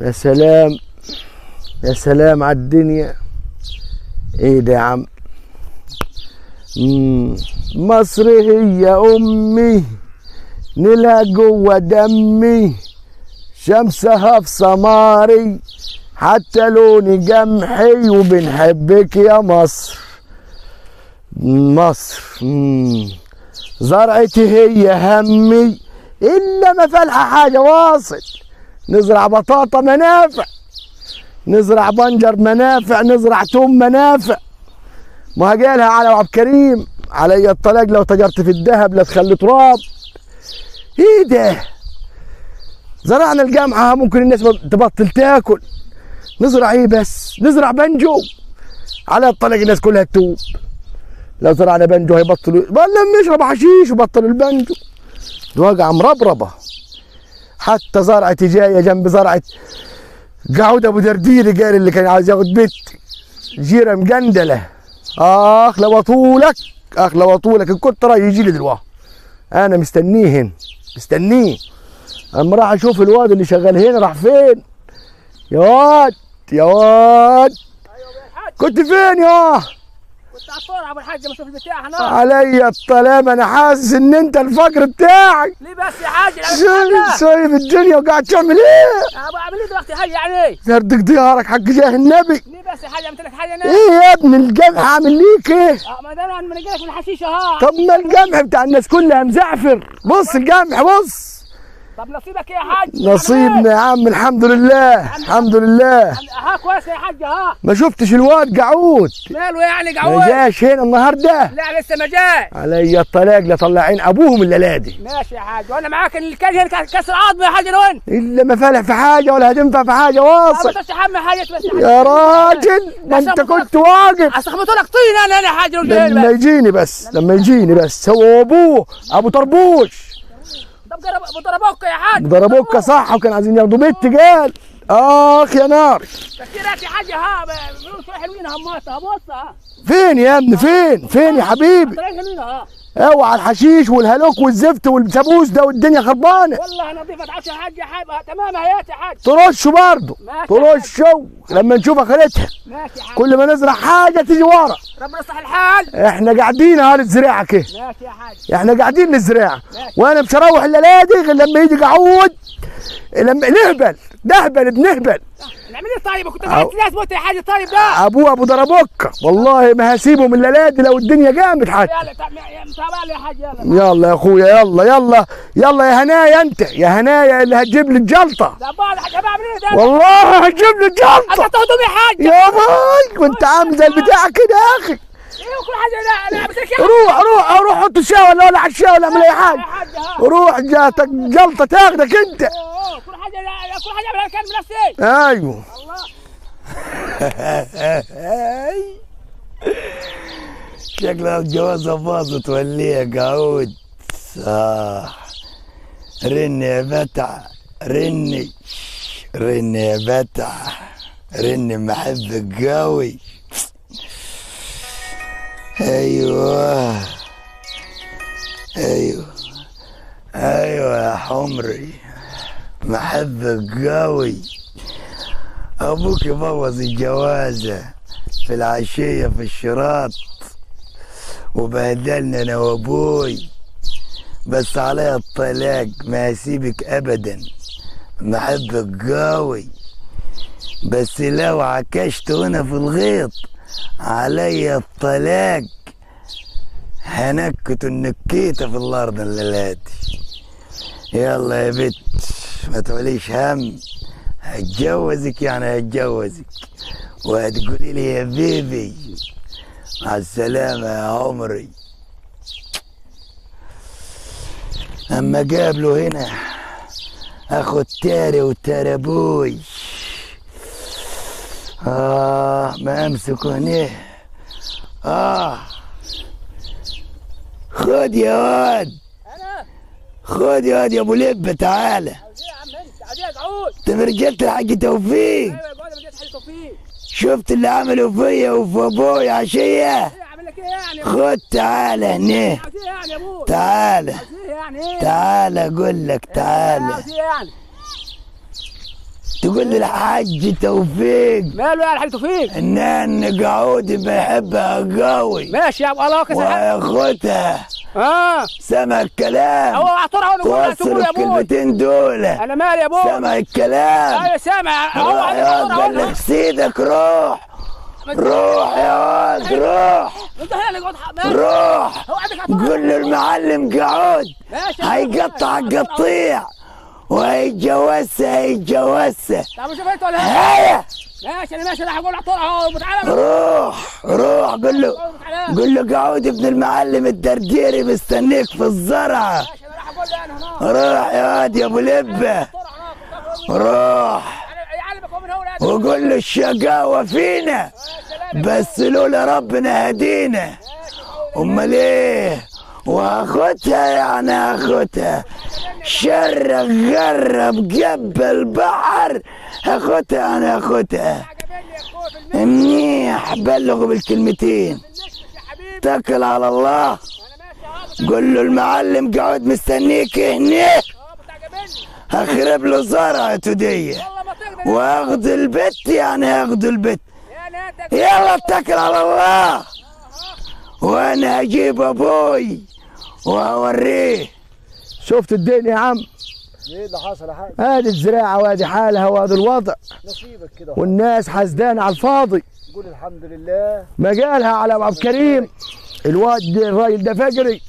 يا سلام يا سلام على الدنيا. ايه ده يا عم؟ مصر هي امي، نيلها جوه دمي، شمسها في سماري، حتى لوني جمحي، وبنحبك يا مصر. مصر زرعتي هي همي، الا ما فالحه حاجه واصل. نزرع بطاطا منافع، نزرع بنجر منافع، نزرع توم منافع. ما قالها على عبد الكريم علي الطلاق لو تجرت في الذهب لا تخلي تراب. ايه ده؟ زرعنا الجامعه ممكن الناس تبطل تاكل. نزرع ايه بس؟ نزرع بنجو على الطلاق الناس كلها تتوب. لو زرعنا بنجو هيبطلوا، لما يشربوا حشيش وبطلوا البنجو. الواقع مربربه. حتى زرعتي جايه جنب زرعه قعود ابو درديري، قال اللي كان عايز ياخد بيتي جيره مجندله. اخ لو طولك، اخ لو طولك ان كنت راي يجي لي دلوقتي. انا مستنيه هنا، مستنيه. اما راح اشوف الواد اللي شغال هنا راح فين. يا واد يا واد. ايوه يا الحاج. كنت فين يا؟ كنت على الطور ابو الحاج. ما اشوف البتاع هناك. عليا الطلام، انا حاسس ان انت الفقر بتاعك. ليه بس يا حاج؟ سايب الدنيا وقاعد تعمل ايه؟ ابو اعمل ايه دلوقتي يا حاج يعني؟ زردك ديارك حق جاه النبي. ليه بس يا حاج؟ عملت لك حاجه انا؟ ايه يا ابن الجمح عامل ليك ايه؟ ما ده انا من لك من الحشيشه ها. طب ما الجمح بتاع الناس كلها مزعفر. بص الجمح بص. طب نصيبك ايه يا حاج؟ نصيبنا يا عم الحمد لله الحمد لله. ها كويس يا حاج ها. ما شفتش الواد قعود؟ ماله يعني قعود؟ ما جاش هنا النهارده؟ لا لسه ما جاش. عليا الطلاق لطلعين ابوهم الليله دي. ماشي يا حاج. وانا معاك اللي كان هنا كسر عظم يا حاج. وين؟ الا ما فالح في حاجه ولا هتنفع في حاجه واصل. ما تحمل حاجه بس يا راجل ما انت كنت واقف. استخبط لك طين انا يا حاج. لما يجيني بس، لما يجيني بس. هو وابوه ابو طربوش. ضربوك يا حاج. ضربوك صح، وكان عايزين ياخدوا بنت. قال اخ يا نار. تفكيرات يا حاج ها. بيقولوا شويه حلوين هماتها بص. فين يا ابني؟ فين يا حبيبي؟ اوعى الحشيش والهلوك والزفت والسابوس ده والدنيا خربانه. والله نظيفه تعرفش يا حاج يا حاج. تمام هيات يا حاج. ترشه برضه، ترشه لما نشوف اخرتها. ماشي يا حاج. كل ما نزرع حاجه تيجي ورا. ربنا يصلح الحال. احنا قاعدين اهو نزرعها كده. ماشي يا حاج. احنا قاعدين نزرعها. وانا مش هروح الليله دي غير لما يجي قعود. لما نهبل بنهبل. نعمل ايه طيب؟ كنت قاعد ناس موت يا حاج. طيب ده ابوه ابو ضربوك. والله ما هسيبهم الليله دي لو الدنيا قامت حتى. يلا يا حاج. يلا يا اخويا يلا يا هنايا. انت يا هنايا اللي هتجيب لي الجلطه. لا بعد حاجه بعمل ايه ده؟ والله هتجيب لي الجلطه. انت تهضم يا حاج. يا باي كنت عامل زي البتاع كده يا اخي. ايه وكل حاجه. لا عملت لك روح حط الشاي ولا على الشاي ولا اعمل اي حاجه. روح جاتك جلطه تاخدك انت. كل حاجه اعملها كان بنفسي. ايوه الله. شكلها الجوازه باظت ولا ايه يا قعود؟ رن يا بتع رن يا بتع رن محبك قوي. ايوه يا حمري محبك قوي. ابوك يبوظ الجوازه في العشيه في الشراط وبهدلنا انا وابوي. بس عليا الطلاق ما هسيبك ابدا. محبك قوي. بس لو عكشت هنا في الغيط عليا الطلاق. هنكت النكيته في الارض الليله دي. يلا يا بت ما تقوليش هم. هتجوزك يعني هتجوزك. وهتقولي لي يا بيبي مع السلامه يا عمري. اما قابلوا هنا اخو التاري وترابوي. ما امسكوا هنا. خد يا واد. خد يا واد يا ابو لبه تعالى. انت من رجاله الحاج توفيق. ايوه يا رجاله الحاج توفيق. شفت اللي عملوا فيا وفي ابويا عشيه؟ اعمل لك ايه يعني؟ خد تعالى هنا. عايز ايه يعني يا ابوي؟ تعالى. عايز ايه يعني؟ ايه؟ تعالى اقول لك تعالى. عايز ايه يعني؟ تقول لي الحاج توفيق ماله يا الحاج توفيق؟ ان قعودي بيحبها قوي ماشي يا ابو الله كذا. واخوتها سمع الكلام. هو اعطونا وانا توصل الكلمتين دول. انا مالي يا ابوي؟ سمع الكلام. ايوه سامع. هو قال لك سيدك روح روح يا واد روح روح. قول له المعلم قعود هيقطع القطيع وهيتجوزها. طب شوف انت ولا هيا ماشي انا ماشي. راح اقول اعطونا اهو متعالى. روح قول له قعود ابن المعلم الدرديري مستنيك في الزرعه. ماشي انا راح اقول له انا روح يا واد يا ابو لبه روح وقول له الشقاوه فينا بس لولا ربنا هدينا. امال ايه؟ واخوتها يعني اخوتها شرق غرب قبل بحر. اخوتها انا اخوتها منيح. بلغوا بالكلمتين. اتكل على الله. قول له المعلم قاعد مستنيك هناك. اخرب له زرعته دي واخذ البت يعني اخذ البت. يلا اتكل على الله وانا اجيب ابوي واوريه. شفت الدنيا يا عم؟ ايه اللي حصل يا حاج؟ هذه الزراعه وهذه حالها وهذا الوضع. نصيبك كده والناس حسدانه على الفاضي. قول الحمد لله. ما قالها على ابو عبد الكريم الواد الراجل ده فجري.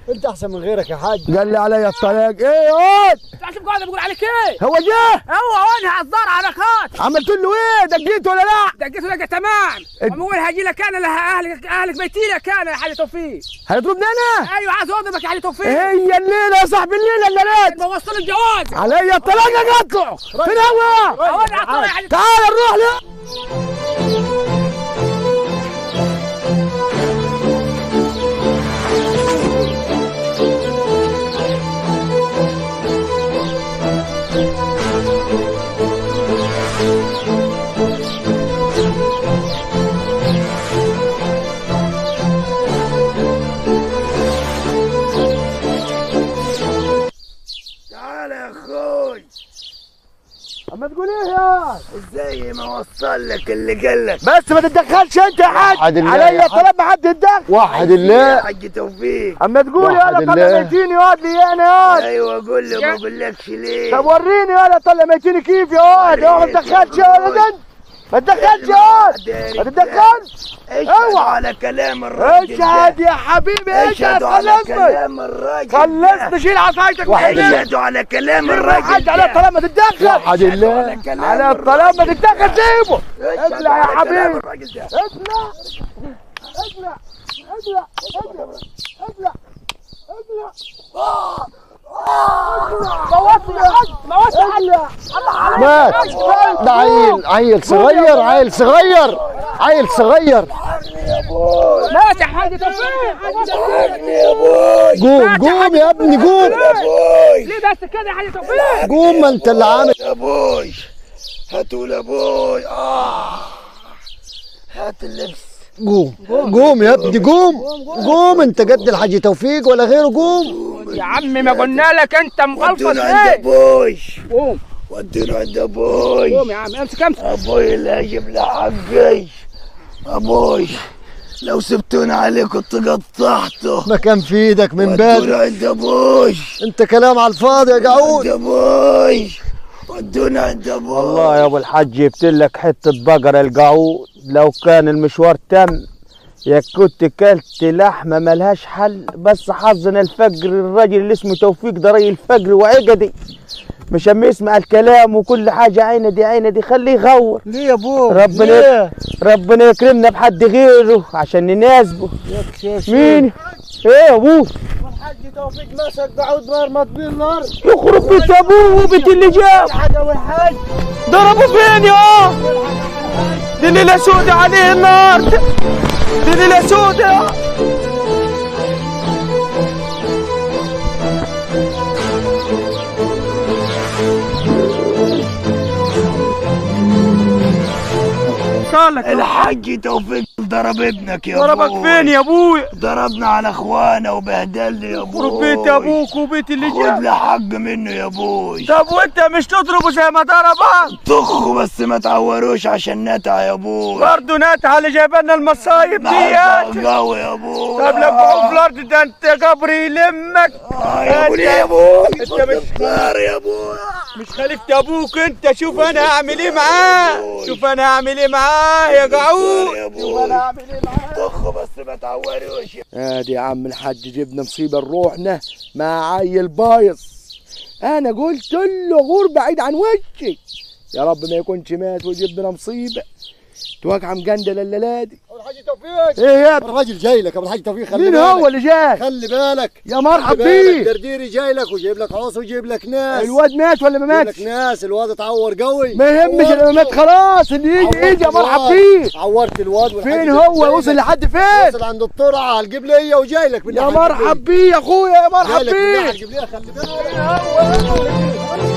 انت احسن من غيرك يا حاج. قال لي عليا الطلاق. ايه يا واد؟ تعرف قاعد بقول عليك ايه؟ هو جه؟ هو وانا على الزرع حركات. عملت له ايه؟ دقيته ولا لا؟ دقيته لقى تمام. ومول هاجي لك انا اهلك بيتي لك انا يا حاج توفيق. هيطلبني انا؟ ايوه عايز اضربك يا حاج توفيق. هي الليله يا صاحب الليله الليلات. ما وصل الجواز. عليا الطلاق اقطعه. فين هو؟ تعال نروح له. تعال يا اخوي. اما تقول ايه يا ازاي ما وصل لك اللي قال لك؟ بس ما تتدخلش انت يا حاج. عليا طلب ما حد يتدخل. وحد الله يا حاج توفيق. اما تقول يا وحد طلع الله. ميتيني يا واد لي انا يا واد. ايوه قول له ما اقولكش ليه. طب وريني يا طلع ميتيني كيف يا واد. ما تتدخلش يا ولد. ما تتدخلش يا واد. ما تتدخلش. اشهد على كلام الراجل. اشهد يا حبيبي اشهد. على كلام الراجل. خلصني شيل عصايتك اشهدوا على كلام الراجل. على الطلاق ما تتدخل. وحد الله. على الطلاق ما تتدخل. سيبه. اطلع يا حبيبي. اطلع اطلع اطلع اطلع اطلع. موتني يا حاج. موتني يا حاج. مات. ده عيل صغير عيل صغير. مات يا حاج توفيق. يا ابوي. قوم يا ابني قوم. ليه بس كده يا حاج توفيق؟ قوم ما انت اللي عامل. يا ابوي هاتوا لابوي. هات اللبس. قوم يا ابني قوم انت قد الحاج توفيق ولا غيره. قوم يا عمي ما قلنا لك انت مغلطس ودونا ليه؟ عند ابوي. قوم ودونا عند ابوي. قوم يا عم امسك ابوي اللي هيجيب لي حقي. ابوي لو سبتونا عليه كنت قطعته. ما كان في ايدك من ودونا بدري. عند ابوي. انت كلام على الفاضي يا قعود. عند ابوي. ودونا عند ابوي. والله يا ابو الحاج جبت لك حته بقره القعود. لو كان المشوار تم يا كنت كلت لحمه ملهاش حل. بس حظنا الفجر الراجل اللي اسمه توفيق ده راجل الفجر وعقدي مش اما يسمع الكلام وكل حاجه عينه دي خليه يغور. ليه يا ابوي؟ ربنا يكرمنا بحد غيره عشان نناسبه. مين؟ ايه يا ابوه؟ الحاج توفيق مسك قعود مرمط بيه النار. يخرب بيت ابوه وبيت اللي جاب. حاجه والحاج ضربوا فين يا؟ دي ليله سودة عليه النار. دي ليله سودة. الحاج توفيق ضرب ابنك يا ضربك ابوي. فين يا ابويا؟ ضربنا على اخوانا وبهدلني يا ابوي. يخرب بيت ابوك وبيت اللي خد جاب. لي حق منه يا ابوي. طب وانت مش تضربه زي ما ضربك؟ طخه بس ما تعوروش عشان نتع يا ابوي. برضه ناتع اللي جايبنا المصايب ديت. قوي يا ابوي. طب لما في الارض ده انت قبر يلمك. يا ابوي يا ابوي. انت مش يا ابوي. مش خليفة ابوك انت. شوف انا هعمل ايه معاه. شوف انا هعمل ايه معاه يا قعود. شوف انا هعمل ايه معاه. طخه بس ما تعوروش. ادي يا عم الحاج جبنا مصيبه نروحنا مع عيل بايظ. انا قلت له غور بعيد عن وشي، يا رب ما يكونش مات ويجيب مصيبه توقع مجندل الليلادي. ابو الحاج توفيق. ايه يا ابني؟ الراجل جاي لك ابو الحاج توفيق. خلي مين بالك. هو اللي جاي؟ خلي بالك يا مرحب خلي بالك. بيه. درديري جاي لك وجايب لك عصا وجايب لك ناس. الواد مات ولا ما جايب ماتش؟ لك ناس. الواد اتعور قوي. ما يهمش اللي مات خلاص، اللي يجي يجي يا مرحب بيه. عورت الواد. فين هو؟ وصل لحد فين؟ وصل عند الطرعه على القبليه وجاي لك يا مرحب بيه يا اخويا، يا مرحب بيه. القبليه خلي بالك.